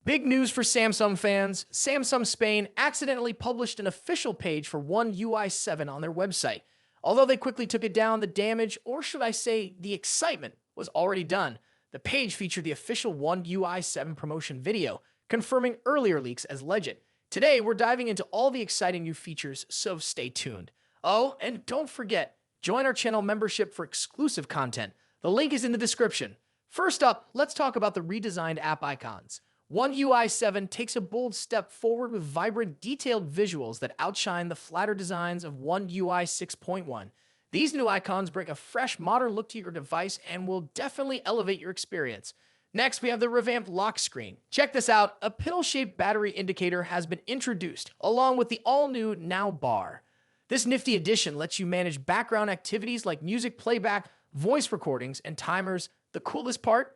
Big news for Samsung fans. Samsung Spain accidentally published an official page for One UI 7 on their website. Although they quickly took it down, the damage, or should I say the excitement, was already done. The page featured the official One UI 7 promotion video, confirming earlier leaks as legend. Today, we're diving into all the exciting new features, so stay tuned. Oh, and don't forget, join our channel membership for exclusive content. The link is in the description. First up, let's talk about the redesigned app icons. One UI 7 takes a bold step forward with vibrant, detailed visuals that outshine the flatter designs of One UI 6.1. These new icons bring a fresh, modern look to your device and will definitely elevate your experience. Next, we have the revamped lock screen. Check this out, a pill-shaped battery indicator has been introduced, along with the all-new Now bar. This nifty addition lets you manage background activities like music playback, voice recordings, and timers. The coolest part?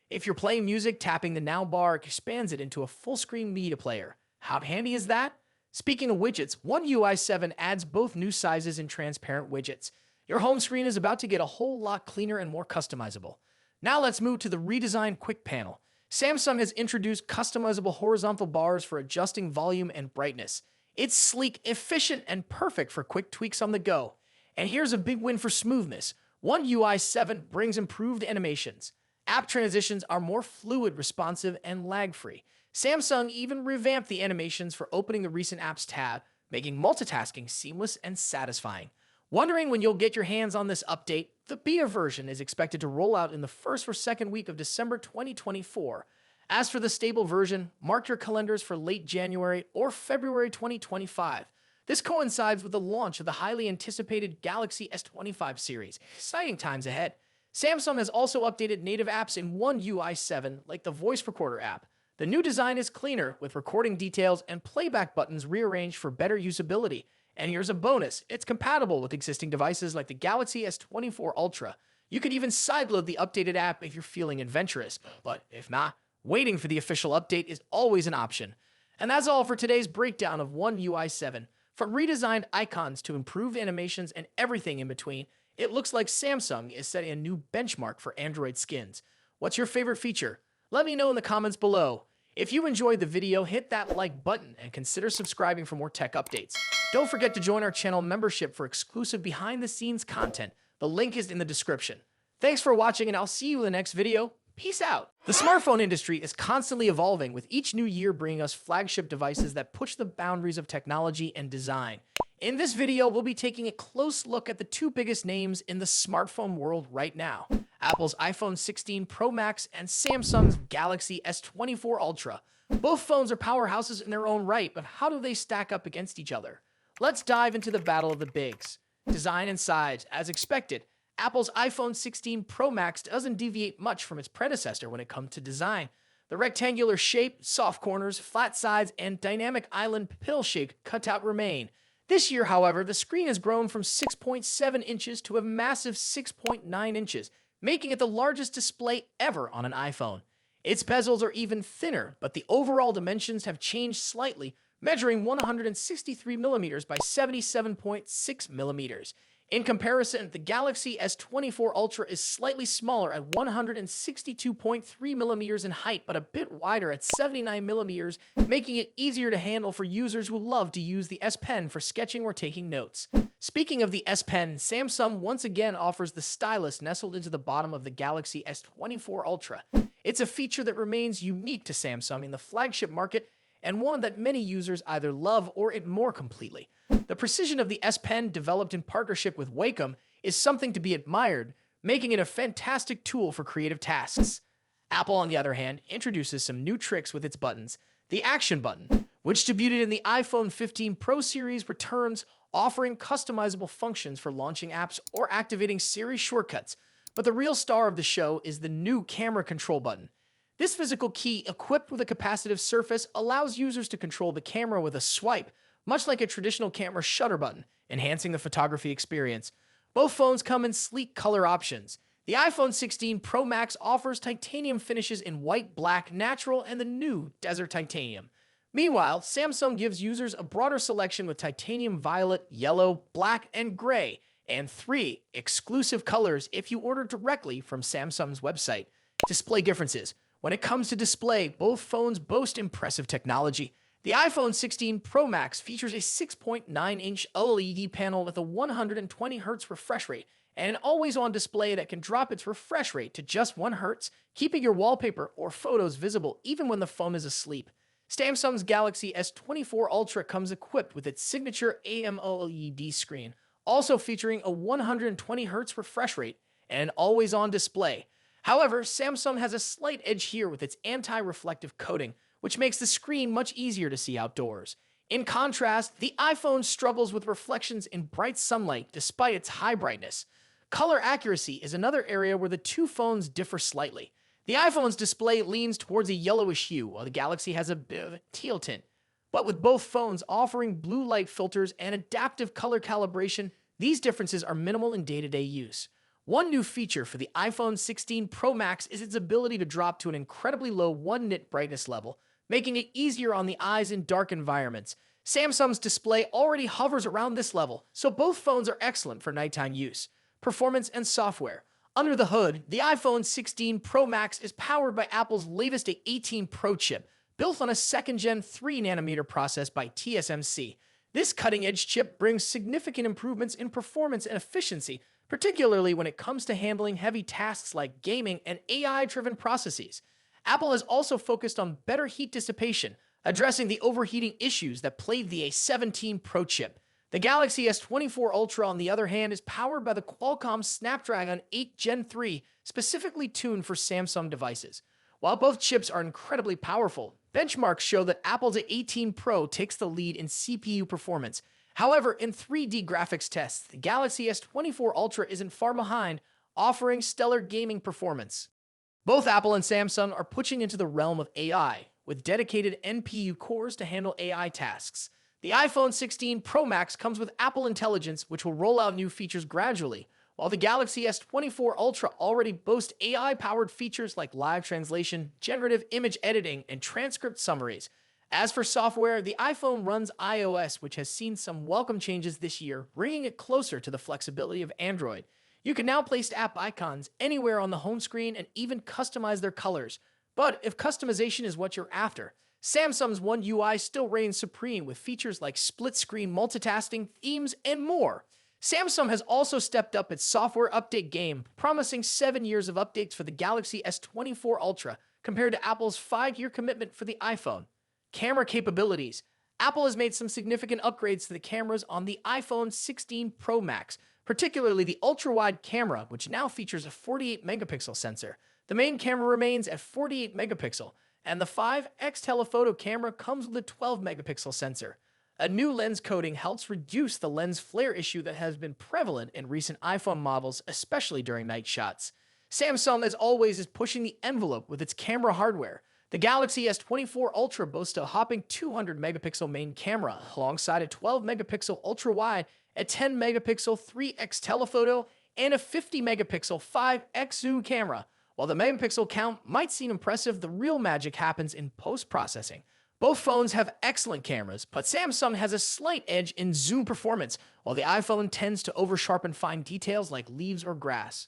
If you're playing music, tapping the Now bar expands it into a full-screen media player. How handy is that? Speaking of widgets, One UI 7 adds both new sizes and transparent widgets. Your home screen is about to get a whole lot cleaner and more customizable. Now let's move to the redesigned quick panel. Samsung has introduced customizable horizontal bars for adjusting volume and brightness. It's sleek, efficient, and perfect for quick tweaks on the go. And here's a big win for smoothness. One UI 7 brings improved animations. App transitions are more fluid, responsive, and lag-free. Samsung even revamped the animations for opening the Recent Apps tab, making multitasking seamless and satisfying. Wondering when you'll get your hands on this update? The beta version is expected to roll out in the first or second week of December 2024. As for the stable version, mark your calendars for late January or February 2025. This coincides with the launch of the highly anticipated Galaxy S25 series. Exciting times ahead. Samsung has also updated native apps in One UI 7, like the voice recorder app. The new design is cleaner, with recording details and playback buttons rearranged for better usability. And here's a bonus, it's compatible with existing devices like the Galaxy S24 Ultra. You could even sideload the updated app if you're feeling adventurous, but if not, waiting for the official update is always an option. And that's all for today's breakdown of One UI 7. From redesigned icons to improved animations and everything in between, it looks like Samsung is setting a new benchmark for Android skins. What's your favorite feature? Let me know in the comments below. If you enjoyed the video, hit that like button and consider subscribing for more tech updates. Don't forget to join our channel membership for exclusive behind-the-scenes content. The link is in the description. Thanks for watching, and I'll see you in the next video. Peace out. The smartphone industry is constantly evolving, with each new year bringing us flagship devices that push the boundaries of technology and design. In this video, we'll be taking a close look at the two biggest names in the smartphone world right now: Apple's iPhone 16 Pro Max and Samsung's Galaxy S24 Ultra. Both phones are powerhouses in their own right, but how do they stack up against each other? Let's dive into the battle of the bigs. Design and size. As expected, Apple's iPhone 16 Pro Max doesn't deviate much from its predecessor when it comes to design. The rectangular shape, soft corners, flat sides, and dynamic island pill-shaped cutout remain. This year, however, the screen has grown from 6.7 inches to a massive 6.9 inches, making it the largest display ever on an iPhone. Its bezels are even thinner, but the overall dimensions have changed slightly, measuring 163 millimeters by 77.6 millimeters. In comparison, the Galaxy S24 Ultra is slightly smaller at 162.3 millimeters in height, but a bit wider at 79 millimeters, making it easier to handle for users who love to use the S Pen for sketching or taking notes. Speaking of the S Pen, Samsung once again offers the stylus nestled into the bottom of the Galaxy S24 Ultra. It's a feature that remains unique to Samsung in the flagship market, and one that many users either love or ignore completely. The precision of the S Pen, developed in partnership with Wacom, is something to be admired, making it a fantastic tool for creative tasks. Apple, on the other hand, introduces some new tricks with its buttons. The Action button, which debuted in the iPhone 15 Pro series, returns, offering customizable functions for launching apps or activating Siri shortcuts. But the real star of the show is the new Camera Control button. This physical key, equipped with a capacitive surface, allows users to control the camera with a swipe, much like a traditional camera shutter button, enhancing the photography experience. Both phones come in sleek color options. The iPhone 16 Pro Max offers titanium finishes in white, black, natural, and the new Desert Titanium. Meanwhile, Samsung gives users a broader selection with titanium violet, yellow, black, and gray, and 3 exclusive colors if you order directly from Samsung's website. Display differences. When it comes to display, both phones boast impressive technology. The iPhone 16 Pro Max features a 6.9-inch OLED panel with a 120Hz refresh rate and an always-on display that can drop its refresh rate to just 1 Hz, keeping your wallpaper or photos visible even when the phone is asleep. Samsung's Galaxy S24 Ultra comes equipped with its signature AMOLED screen, also featuring a 120Hz refresh rate and an always-on display. However, Samsung has a slight edge here with its anti-reflective coating, which makes the screen much easier to see outdoors. In contrast, the iPhone struggles with reflections in bright sunlight despite its high brightness. Color accuracy is another area where the two phones differ slightly. The iPhone's display leans towards a yellowish hue, while the Galaxy has a bit of a teal tint. But with both phones offering blue light filters and adaptive color calibration, these differences are minimal in day-to-day use. One new feature for the iPhone 16 Pro Max is its ability to drop to an incredibly low 1 nit brightness level, making it easier on the eyes in dark environments. Samsung's display already hovers around this level, so both phones are excellent for nighttime use. Performance and software. Under the hood, the iPhone 16 Pro Max is powered by Apple's latest A18 Pro chip, built on a second-gen 3nm process by TSMC. This cutting-edge chip brings significant improvements in performance and efficiency, particularly when it comes to handling heavy tasks like gaming and AI-driven processes. Apple has also focused on better heat dissipation, addressing the overheating issues that plagued the A17 Pro chip. The Galaxy S24 Ultra, on the other hand, is powered by the Qualcomm Snapdragon 8 Gen 3, specifically tuned for Samsung devices. While both chips are incredibly powerful, benchmarks show that Apple's A18 Pro takes the lead in CPU performance. However, in 3D graphics tests, the Galaxy S24 Ultra isn't far behind, offering stellar gaming performance. Both Apple and Samsung are pushing into the realm of AI, with dedicated NPU cores to handle AI tasks. The iPhone 16 Pro Max comes with Apple Intelligence, which will roll out new features gradually, while the Galaxy S24 Ultra already boasts AI-powered features like live translation, generative image editing, and transcript summaries. As for software, the iPhone runs iOS, which has seen some welcome changes this year, bringing it closer to the flexibility of Android. You can now place app icons anywhere on the home screen and even customize their colors. But if customization is what you're after, Samsung's One UI still reigns supreme with features like split-screen multitasking, themes, and more. Samsung has also stepped up its software update game, promising 7 years of updates for the Galaxy S24 Ultra compared to Apple's 5-year commitment for the iPhone. Camera capabilities. Apple has made some significant upgrades to the cameras on the iPhone 16 Pro Max, particularly the ultra-wide camera, which now features a 48-megapixel sensor. The main camera remains at 48 megapixel, and the 5x telephoto camera comes with a 12-megapixel sensor. A new lens coating helps reduce the lens flare issue that has been prevalent in recent iPhone models, especially during night shots. Samsung, as always, is pushing the envelope with its camera hardware. The Galaxy S24 Ultra boasts a hopping 200-megapixel main camera, alongside a 12-megapixel ultra-wide, a 10-megapixel 3x telephoto, and a 50-megapixel 5x zoom camera. While the megapixel count might seem impressive, the real magic happens in post-processing. Both phones have excellent cameras, but Samsung has a slight edge in zoom performance, while the iPhone tends to over-sharpen fine details like leaves or grass.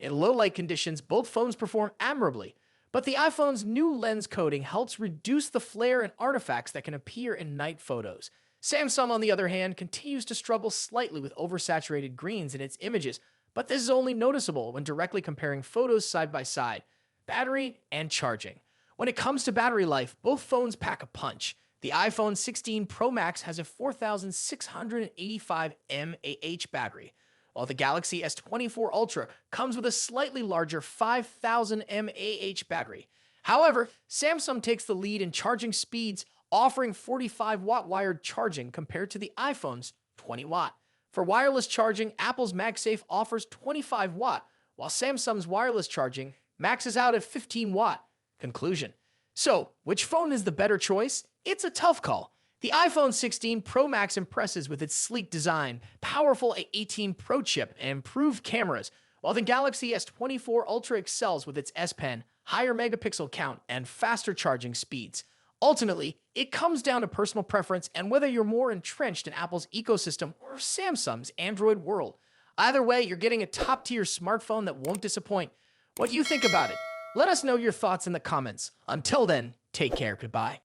In low-light conditions, both phones perform admirably, but the iPhone's new lens coating helps reduce the flare and artifacts that can appear in night photos. Samsung, on the other hand, continues to struggle slightly with oversaturated greens in its images, but this is only noticeable when directly comparing photos side by side. Battery and charging. When it comes to battery life, both phones pack a punch. The iPhone 16 Pro Max has a 4,685 mAh battery, while the Galaxy S24 Ultra comes with a slightly larger 5,000 mAh battery. However, Samsung takes the lead in charging speeds, offering 45-watt wired charging compared to the iPhone's 20-watt. For wireless charging, Apple's MagSafe offers 25-watt, while Samsung's wireless charging maxes out at 15-watt. Conclusion. So, which phone is the better choice? It's a tough call. The iPhone 16 Pro Max impresses with its sleek design, powerful A18 Pro chip, and improved cameras, while the Galaxy S24 Ultra excels with its S Pen, higher megapixel count, and faster charging speeds. Ultimately, it comes down to personal preference and whether you're more entrenched in Apple's ecosystem or Samsung's Android world. Either way, you're getting a top-tier smartphone that won't disappoint. What do you think about it? Let us know your thoughts in the comments. Until then, take care. Goodbye.